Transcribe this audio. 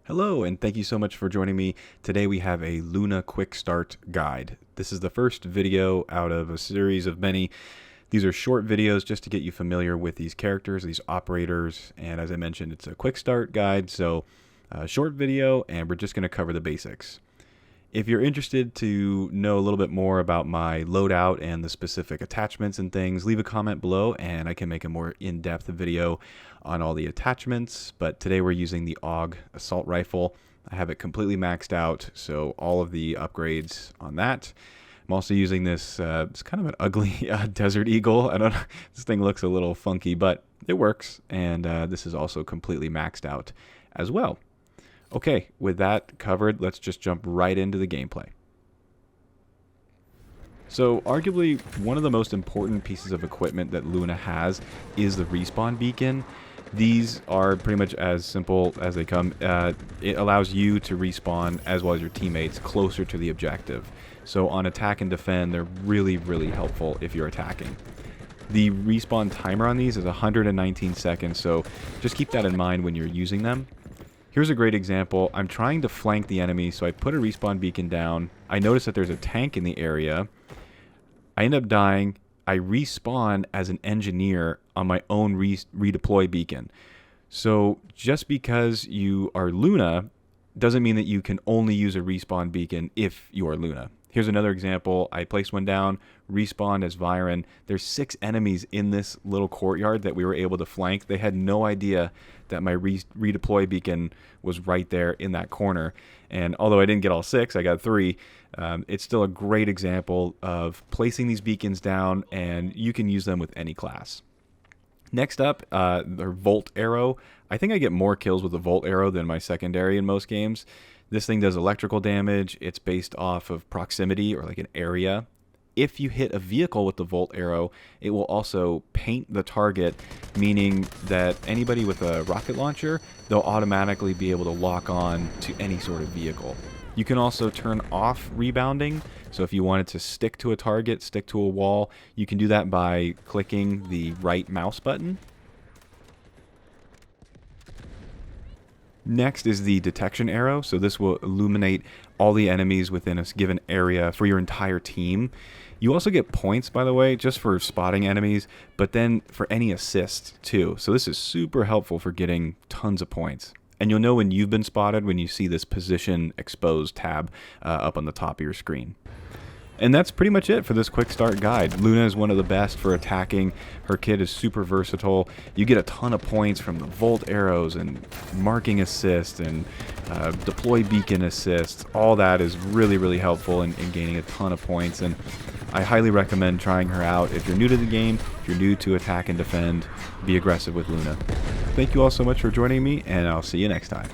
Hello, and thank you so much for joining me. Today we have a Luna Quick Start Guide. This is the first video out of a series of many. These are short videos just to get you familiar with these characters, these operators, and as I mentioned, it's a quick start guide, so a short video, and we're just going to cover the basics. If you're interested to know a little bit more about my loadout and the specific attachments and things, leave a comment below and I can make a more in-depth video on all the attachments. But today we're using the AUG assault rifle. I have it completely maxed out, so all of the upgrades on that. I'm also using this, it's kind of an ugly Desert Eagle. I don't know, this thing looks a little funky, but it works. And this is also completely maxed out as well. Okay, with that covered, let's just jump right into the gameplay. So arguably one of the most important pieces of equipment that Luna has is the respawn beacon. These are pretty much as simple as they come. It allows you to respawn as well as your teammates closer to the objective. So on attack and defend, they're really, really helpful if you're attacking. The respawn timer on these is 119 seconds, so just keep that in mind when you're using them. Here's a great example. I'm trying to flank the enemy, so I put a respawn beacon down. I notice that there's a tank in the area. I end up dying. I respawn as an engineer on my own redeploy beacon. So just because you are Luna doesn't mean that you can only use a respawn beacon if you are Luna. Here's another example. I placed one down, respawned as Viren. There's 6 enemies in this little courtyard that we were able to flank. They had no idea that my redeploy beacon was right there in that corner. And although I didn't get all 6, I got 3. It's still a great example of placing these beacons down, and you can use them with any class. Next up, the Volt Arrow. I think I get more kills with the Volt Arrow than my secondary in most games. This thing does electrical damage. It's based off of proximity or like an area. If you hit a vehicle with the Volt Arrow, it will also paint the target, meaning that anybody with a rocket launcher, they'll automatically be able to lock on to any sort of vehicle. You can also turn off rebounding. So if you wanted to stick to a target, stick to a wall, you can do that by clicking the right mouse button. Next is the detection arrow. So this will illuminate all the enemies within a given area for your entire team. You also get points, by the way, just for spotting enemies, but then for any assists too. So this is super helpful for getting tons of points. And you'll know when you've been spotted when you see this position exposed tab up on the top of your screen. And that's pretty much it for this quick start guide. Luna is one of the best for attacking. Her kit is super versatile. You get a ton of points from the Volt Arrows and marking assist and deploy beacon assists. All that is really, really helpful in gaining a ton of points. And I highly recommend trying her out. If you're new to the game, if you're new to attack and defend, be aggressive with Luna. Thank you all so much for joining me, and I'll see you next time.